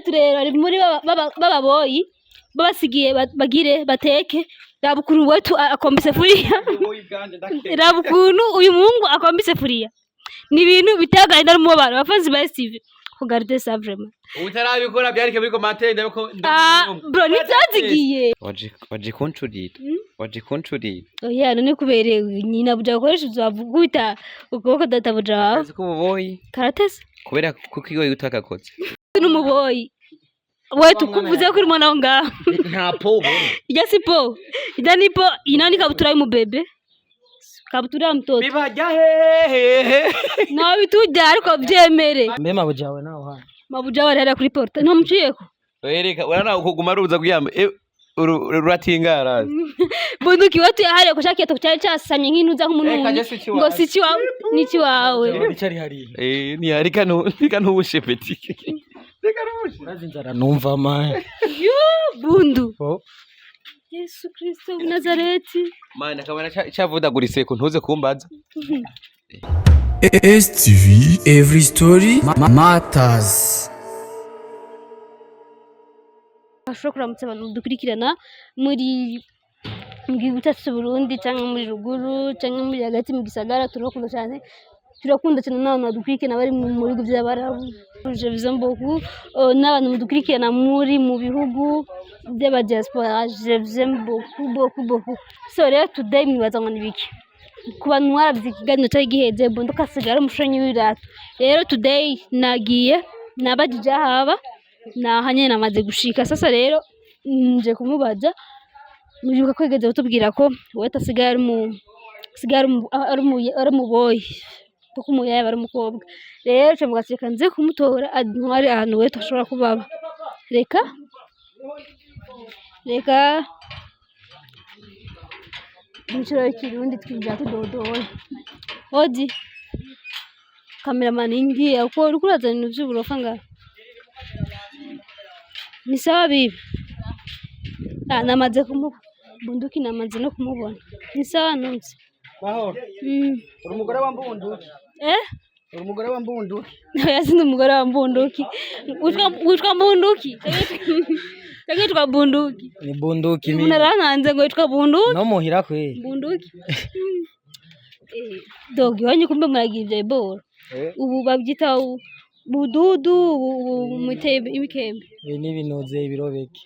turero ari muri bababoyi babasigiye bagire bateke rabukuru wetu akombise furiya rabukuru uyu mungu akombise furiya ni ibintu bitagahinda n'umubaro abafanzi ba Steve kugarde ça vraiment utarabikora byarike muri commentaire ndabiko bro nitsazigiye waje control oya none kuberewe nyina buja gukoresha uzavuguta ukoko databuja wawe ko boyi karatese kubera kuko iyo utakakoze n'umuboyi wetu kuvuze kuri mwana ngaho nta po ijya sipo ijya nipo inani kabutura y'umubebe kabutura ya mtoto bibajya hehe nawe bitujya ariko byemere mbe mabujawe naho hano mabujawe rero kuri porta nta muciyeko wereka urana ukuguma ruza kuyamba ruratingara bunduki wetu yahariye kushaka yeto cyari cyasamye nk'inuza nk'umuntu ngo sici wawe niki wawe cyari hari ni hari kanu ushepeti urazinzara numva ma bundu Yesu Kristo wa Nazareti mana kabana cyavudagurise ko ntuze kumbaza STV every story matters. ashobora kuramutsa abantu dukurikirana muri gihugu cyacu Burundi cyangwa muri ruguru cyangwa muri hagati mu gisagara turakunda cyane n'abantu dukurikirana bari mu bihugu by'abarabu je vous aime beaucoup n'abantu dukurikirana muri mu bihugu by'aba diaspora je vous aime beaucoup so rero today mwibaza ngo nibiki kuba mwarabizi ikiganiro cyari giheze bunduka sigara umushonyi w'irato rero today nagiye nabajije haba nahanye namaze gushika sasa rero nje kumubaza muribuka ko yigeze kutubwira ko weta sigara ari mu boyi kuko umuyaye bari umukobwa rero cyo mugaseka nze kumutora adwari ahantu weta ashobora kubaba reka Nchiro kirundi twinjira tudodoye odi cameraman ingiye uko uri kurazana ibintu by'uburofa ngaho ni sawa bibi namaze bunduki namaze no kumubona ni sawa nunze mahoro uri umugore wa Bunduki uri umugore wa Bunduki yasinde umugore wa Bunduki witwa Bunduki Tagitwa Bunduki ni Bunduki mimi unarananze ngo yitwa Bunduki no muhira kwe Bunduki dogi wanyu kumbe muragivye bora ubu babyita bududu mutebe ibikembe ni binoze ibirobeke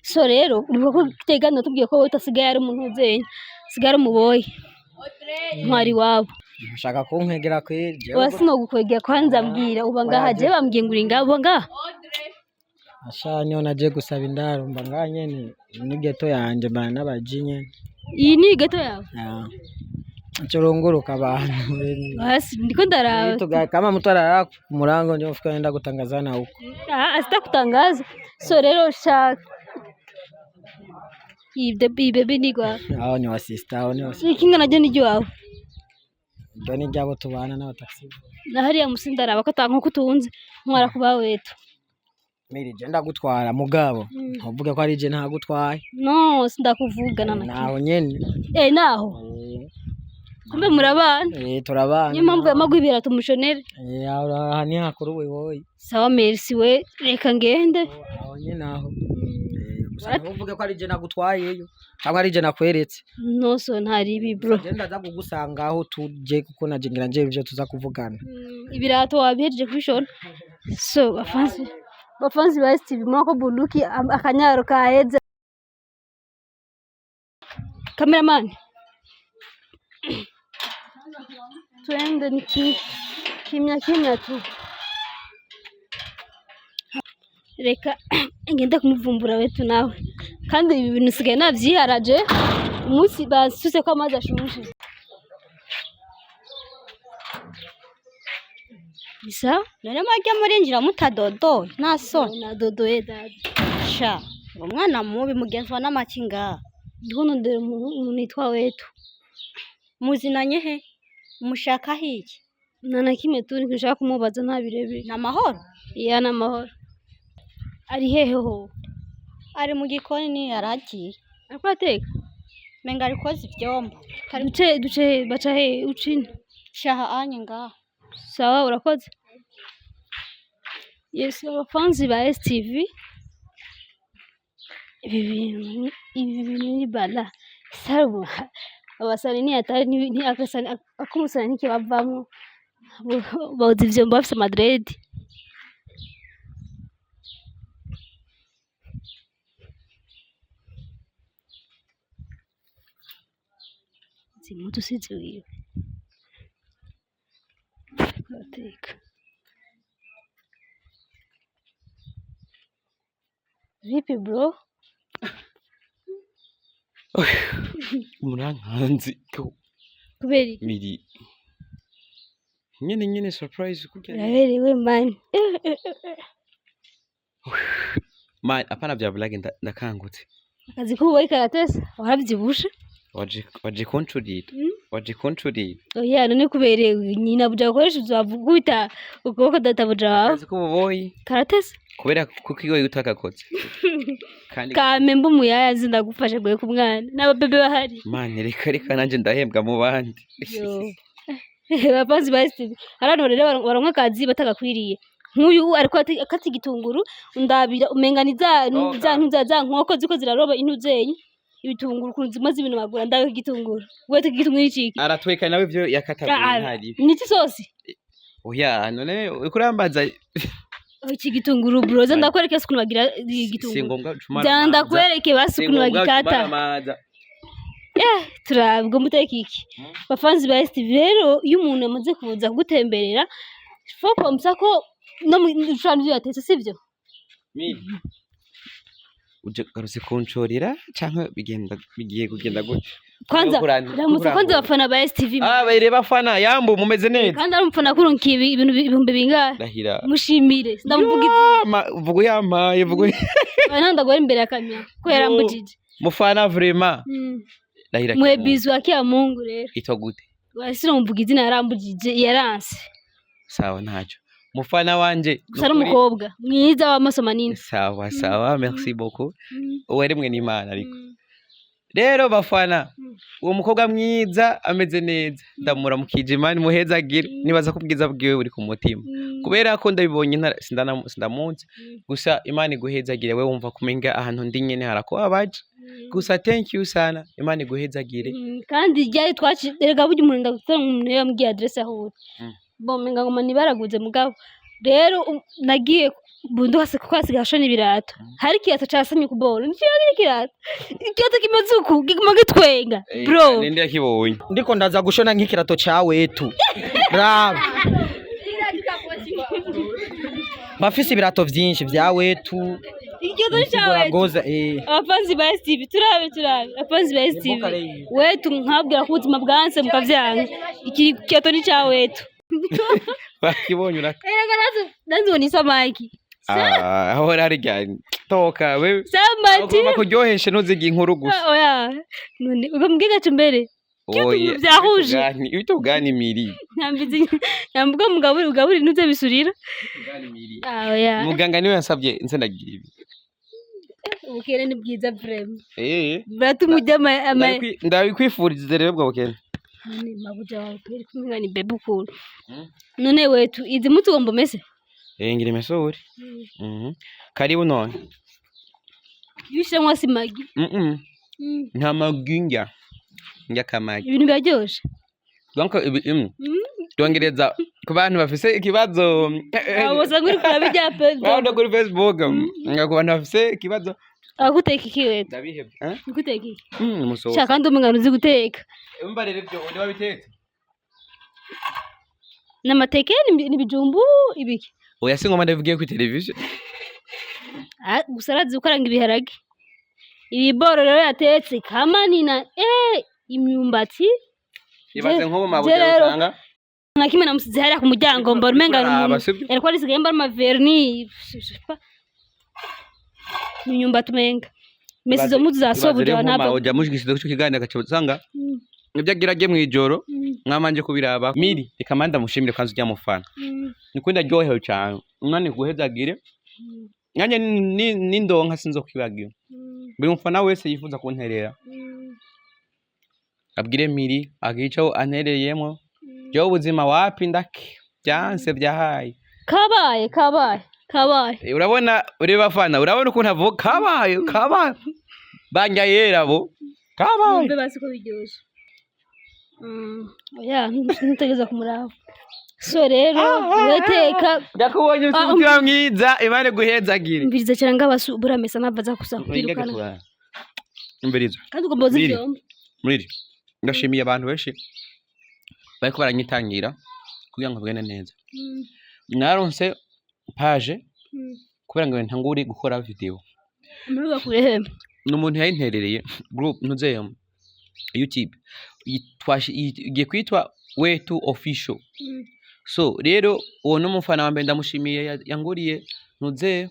so rero uriko kutegana tubwiye ko utasigaye ari umuntu uzenya sigara umuboyi ntwari wabo nshaka kunkwegera kwe wasino gukwegera kwanza mbwira uba ngaha je bambwiye nguri ngabo ngaha asha niyo naje gusaba indaro mba nganye ni geto yanje bana n'abajinye iyi ni geto yawe Chorongoroka abantu basi ndiko ndaraba kama mtu arara murango ndio ufika enda kutangazana huko asita kutangaza so rero shaka ibebe nigwa hao ni wasista hao ni wasista ikinga naje ni jwawe ndoni jabo tubana na taxi na hariya musindaraba ko tanko kutunze ntwara kuba wetu miri je ndagutwara mugabo uvuge ko ari je ntagutwaye no sindakuvugana naho nyene naho kumbe murabana turabana niyo mpamvu yamagwibira tumushonere aha ni hakuru wewe sawa merci we reka ngende aho nyene naho uvuge ko ari je nagutwayeyo cyangwa ari je nakweretse no so ntari ibi bro genda za kugusanga aho tuje kuko najengira nje ibyo tuza kuvugana ibirato wabihejeje kubishona so bafanzi ba Steve mwako Bunduki akanyaro kaheze cameraman twende ni kimya tu reka ngenda kumuvumbura wetu nawe kandi ibi bintu sigaye navyiharaje umunsi basuse ko amazi ashushe bisa none majya murinjira mutadodo naso nadodoye dad sha umwana mubi mugenzwa n'amakinga ndihono ndere umuntu nitwa wetu muzinanye he umushaka hiki nana kimwe turi nshaka kumubaza ntabirebe namahoro iya namahoro ari hehe ho ari mu gikoni ni yaragiye ariko ateka menga arikoze ivyombo duce baca he ucini shaha anye ngaho sawa urakoze Yes, abafanzi ba STV ibi bintu ni bala sabu abasani ni atari ni akasani akumusani nikibavamo bawuzi ivyo bafise Madrid. Zimutu siziwiwe ateka vipi bro? Murankanzi Kuberi miri nyene surprise kugira yaberewe man. man apana vya blague ndakangutse Akazi k'ububoyi karatesa waravyibushe waje controlita oya none kuberewe nyina buja gukoresha uzavuguta ukuboko databuja wawe akazi k'ububoyi karatesa kubera kuko igoye utakakotse kandi kamemba umuyaya zindagufasha gwe ku mwana n'ababebe bahari man reka nanje ndahembwa mu bandi yo bapanzi ba STV arano rero baronka akazi batagakwiriye nk'uyu ariko akati gitunguru ndabira umenganiza za nkoko ziko ziraroba intuzenyi ibitunguru kunzima zibintu bagura ndawe gitunguru wete gitunguru iki aratweka nawe ivyo yakataguye ntari niki sosi oya none ukurambaza iki gitunguru broza ndakwereke sikuntu bagira igitunguru janda kwereke basikuntu bagikata turabwo muteka iki bafanzi ba STV rero iyo umuntu amaze kuza kugutemberera foko msako no mushanje yatetse sivyo mimi uje karuse kunchorira canke bigiye kugenda gute kwanza ramutse kwanza bafana ba STV bayire bafana yambu mumeze neza kandi ari umfana kurunki ibintu ibihumbi bingahe ndahira mushimire ndamuvugize vugo yamaye vugo bana ndagora imbere ya kamera ko yarambujije mufana vraiment ndahira mwebizu akia Mungu rero ito gute wasira umuvugizi narambujije yaranse sawa ntacyo mufana wanje gusa n'umukobwa mwiza w'amaso manini sawa merci beaucoup uweremwe n'Imana ariko rero bafana uwo mukobwa mwiza ameze neza ndamuramukije Imana muhezagire nibaza ko ubwiza bwiwe buri ku mutima kubera ko ndabibonye sindamunsi gusa Imana iguhezagire we wumva kumenga ahantu ndi nyene harako abaje gusa thank you sana Imana iguhezagire kandi ryari twacirega buryo umuntu ndagutera umuntu yambwiye adresse aho bomenga ngo mani baraguze mugabo rero nagiye bundu hase ko hasiga shona ibirato hari kiyato casamye kuboro nicyo kirato ikiyato kimazuku giguma gitwenga bro ninde yakibonye ndiko ndaza gushona nk'ikirato ca Wetu bravo bafise ibirato vyinshi vya Wetu ikiyato ca goza abafanzi ba STV turabe abafanzi ba STV Wetu nkabwira ko ubuzima bwanse mukavyanga iki kiyato ni ca Wetu bakibonye uraka erega nanzo ni samaki aho rari cyane toka we samaki ugomba kuryohesha ntuzigi inkuru gusa oya none ugamubwiga cyo mbere kitu byahuje ibitugani miri nyambizi nyambuga mugaburi nuze bisurira oya muganga niwe yansabye nze ndagira ibi ubukene ni bwiza vrem bratumujya ndabikwifuriza rero bwo bukene none mabuja wawe kweri kumwe ni bebe ukuru none Wetu izi mutugomba mese ngire mesuri karibu none yushe mwasi magi nta maginga njya kamagi ibintu byaryoshe donc twongereza ku bantu bafise ikibazo aboza nguri kurabijya pe bado kuri Facebook ku bantu bafise ikibazo aguteka iki Wetu ndabihebye guteka iki musoho shaka ndumungano uzi guteka umba rero byo undi wabitetse n'amateke n'ibijumbu ibiki oya singoma ndavugiye ku television gusa arazi ukaranga ibiharage ibiboro rero yatetse kamanina imyumbati ibaze nko mu mabuye usanga nakimwe namusize hariya ku muryango mbona umenga ariko risigaye mba amaverni imyumbati umenga mesi zo muzu zasobuja napa ujya mujigisido cyo kiganira gacho usanga ibyo agirage mwijoro mwamanje kubiraba miri ikamanda mushimire kwanza ujya mufana nikunda ryohewe cyane umwana guhezagire nyanye n'indonka sinzo kwibagiwe buri mufana wese yifuza kunterera abwire miri agicaho antereyemo byo ubuzima wapi ndake byanse byahaye kabaye kabaye urabona uri bafana urabona ukuntu avuga kabaye banja yera bo kabaye mbe basi ko biryoshe oya ntutegeza kumuraba so rero weteka ndakubonye umutima mwiza imane guhezagire mbiriza cyane ngabasu buramesa navaza kusa kwirukana mbiriza kandi ugomba zivyomba muri ndashimiye abantu benshi bariko baranyitangira kugira ngo bwene neza naronse page kubera ngo ntanguri gukora video muruga kurehe n'umuntu yayinterereye group nuzeye YouTube igiye kwitwa Wetu official so rero uwo n'umufana wa mbe ndamushimiye yanguriye nuzeye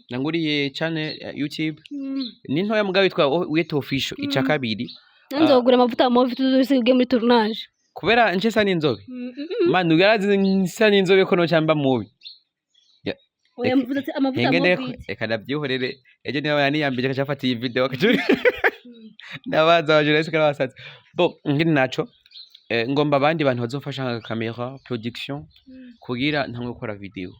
yanguriye channel YouTube ni ntoya mugabo witwa Wetu official ica kabiri nzogura amavuta mu tuzusige muri tournage kubera nje sa n'inzobe man ugarazi nsa n'inzobe ko no cyamba mubi oya mvuze amavuta mu reka ndabyihorere ejo niba yaniyambije kacafata iyi video akajuri ndabaza abajuresi kana basatse bo ngini naco ngomba abandi bantu bazofasha nka camera production kugira ntamwe gukora video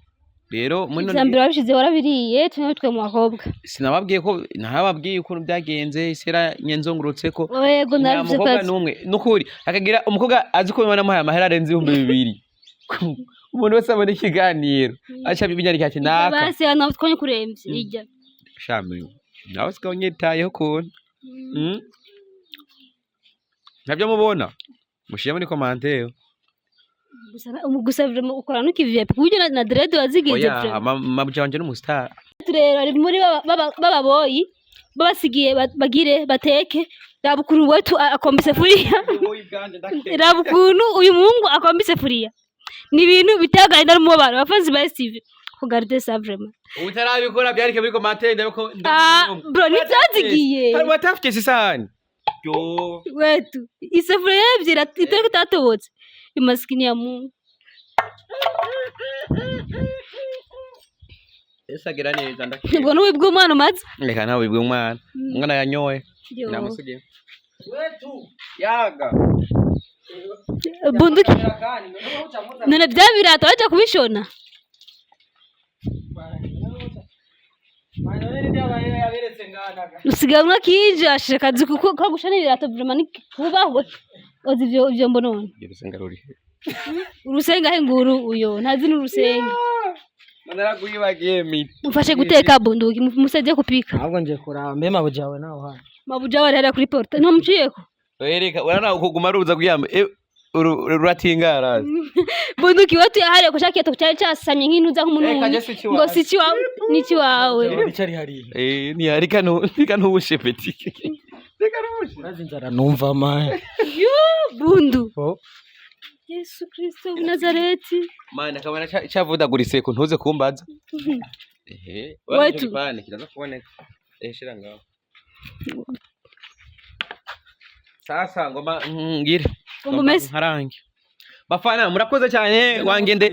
rero muno cyambere babishize warabiriye cyane twe mu bakobwa sinababwiye ko ntababwiye ukuntu byagenze isera nyenzongurutse ko yego nabivuze ko numwe nukuri akagira umukobwa azi ko bimana muhaya mahera arenze 2,000 umuntu wese abone ikiganiro acha bibinyari cyane naka basi ana tkonye kuremvye ijya shamwe nawe sikonyitayeho kuntu ntabyo mubona mushiye muri commentaire gusa vraiment ukora n'ukivye kujye na dread wazigize oya mabujanje n'umustar turero ari muri baba boyi babasigiye bagire bateke rabukuru wetu akombise furiya rabukunu uyu mungu akombise furiya ni ibintu bitagaye ndari mu bana bafanzi ba Steve kugarde ça vraiment utarabikora byarike muri commentaire ndabiko bro nitsazigiye hari watafite sisani yo wetu isafuriya yavyira itariko tatobotse imaskini ya Mungu esagira neza ndakije ubwo n'ubwo umwana umaze reka nawe wibwe umwana umwana yanyoye namusigiye wetu yaga bunduki none bya birato aje kubishona usigaye umwe kije ashakazi kuko kagushana ibirato vraiment kubaho ozi ivyo mbonone urusenga ruri urusenga he nguru uyo ntazi n'urusenga naraguyibagiye miti mufashe guteka bunduki musaje kupika ahubwo nje kuraba mbe mabujawe naho hano mabujawe rero kuri porta nta muciyeko wereka urana ukuguma ruza kuyamba ruratingara bunduki watu yahare kushakiye to cyari cyasamye nk'inuza nk'umuntu ngo sici wawe niki wawe icari hari ni hari kanu ushepeti reka rumushe urazinzara numva man yo bundu Yesu Kristo wa Nazareti mana kabana cyavudagurise ko ntuze kumbaza wetu bane kiraza kuboneka shira ngaho sasa ngoma ngire harangi bafana murakoze cyane wangende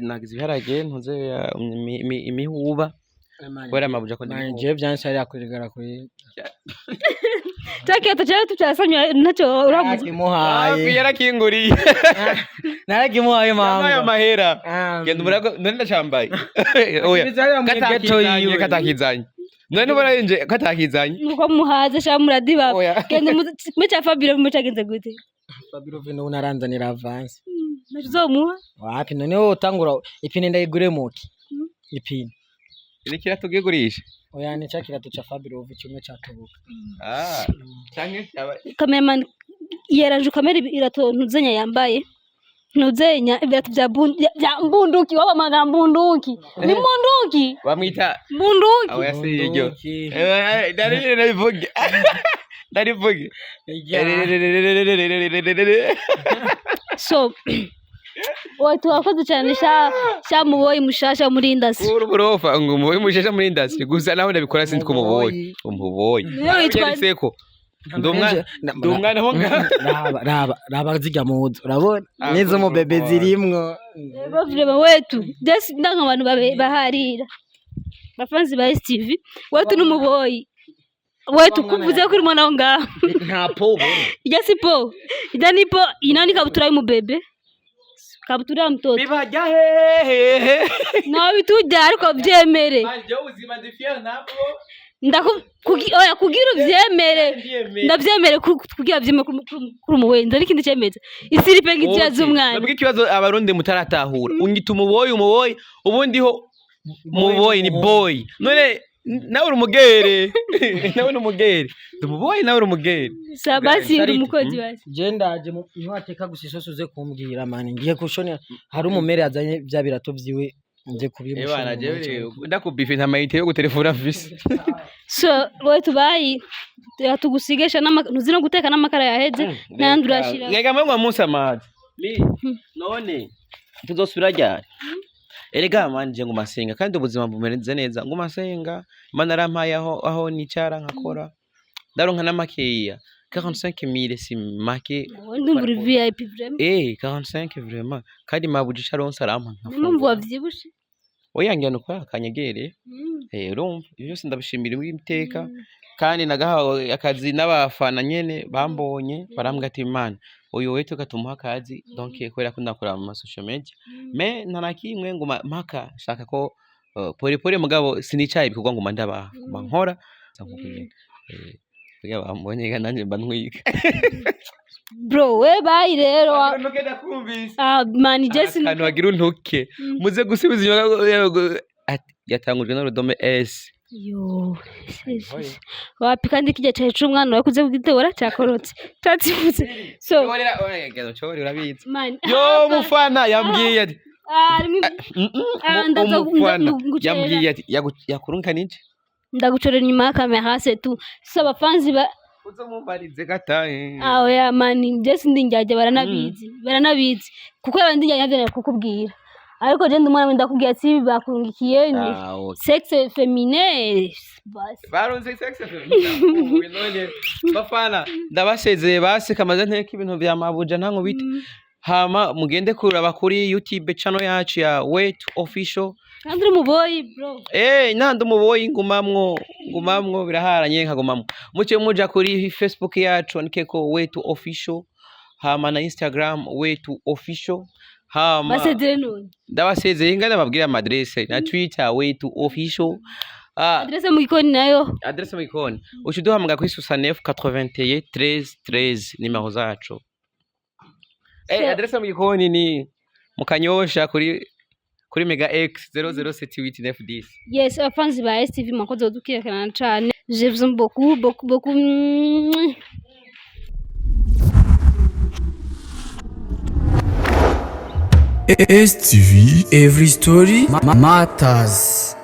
nagize ibiharage ntuze imihuba kwera mabuja ko nje byanse ari akurigara kuri Take to cyasanywa nacyo uraguze muhaye yarakinguriye naragimuhaye mama mahera genda murako none ndacambaye oya katakizanye none barayenje katakizanye nuko muhaze sha muradiba genda mucha Fabiro mucagenze gute Fabiro vino unaranzanira avance nazomuha wapi none wo tangura ipine ndayigure muki ipine Ini kirato gigurisha oya ni cakira tuca Fabiro kimwe cyatubuka canke cameraman yeranje kamera irato ntuzenya yambaye ntuzenya ibirato bya bunduki waba magambunduki ni bunduki bamwita bunduki aho yasiryo ndarivuge so watu wakoze cyane sha muboyi mushasha muri industry uruburofa ngo muboyi mushasha muri industry gusa naho ndabikora sinzi ko muboyi umuboyi seko ndumwana ho raba zijya muzo urabona nizo mu bebe zirimwo bavure wetu just ndanga abantu baharira bafanzi ba Steve wetu n'umuboyi wetu kuvuze kuri mwana wo ngaho nta po ijya sipo ijya nipo inani kabutura y'umubebe kabutura mtoto bibajya hehe nawe bitujya ariko byemere manje ubuzima ndi fier nabo oya kugira uvyemere ndavyemere kugira vyemere kuri umuwenzi ariko ikindi cemeza isiripe ngitiya z'umwana nabwo ikibazo abarundi mutaratahura ungita umuboyi ubundi ho umuboyi ni boy none nawe uri umugere nawe ni umugere umuboyi nawe uri umugere sabasi uri umukozi basi je ndaje niwateka gusa isosi uze kumbwira mani ngiye kushonera hari umumere yazanye bya birato vyiwe nje kubimushona bana je ndakubife nta mayite yo gutelefona visi so Wetu bayi tugusigesha ntuzi no guteka n'amakara yaheze nandi urashira ngega mwe munsi amazi none tuzosubira ryari erega manje ngo masenga kandi ubuzima bumereze neza ngo masenga mana arampaye aho nicara nkakora ndaronka n'amakeya 45,000 si make ndumva VIP vraiment 45 vraiment kandi mabuji caronse arampa numva wavyibushe oyangira nuko akanyegere urumva ibyo byose ndabishimira w'iteka kandi nagahawe akazi n'abafana nyene bambonye barambwa ati man uyu Wetu katumuha akazi donc kwera ko ndakora mu social media mais ntanakimwe ngo mpaka shaka ko pore mugabo sinicaye ibikorwa ngo mandabaha nkora sankubwira kugira bambonye nanjye mbantwika bro we bayi rero nugenda kumvise man just kandi wagira untuke muze gusubiza inyuma yatangujwe n'urudome S yo wapi kandi kijya cyaje cy'umwana wakuze kugitora cyakorotse tatsibutse so chori urabizi yo mufana yambwiye ati yambwiye ati yakurunka niki ndagucorera nyuma ya kamera tu so abafanzi uzomubarize gataye ya mani just ndinjyaje baranabizi kuko abandi njyanye kukubwira ariko je ndumwana ndakubwira ati bakurungikiye ni sexe féminin baronze sexe féminin none bafana ndabasezeye basi kamaze nteka ibintu bya mabuja ntango bite hama mugende kuraba kuri YouTube channel yacu ya Wetu official kandi umuboyi bro nandi umuboyi ngumamwo biraharanye nkagumamwo muce muja kuri Facebook yacu anikeko Wetu official hama na Instagram Wetu official hama basezeye none ndabasezeye ngana babwira adresse na Twitter Wetu official adresse mu ikoni nayo adresse mu ikoni ushiduhamagara kuri 69 81 13 13 nimero zacu adresse mu ikoni ni mukanyosha kuri Mega X 0078910 yes abafanzi ba STV mwakoze dukirikana cyane je vous aime beaucoup STV, every story matters.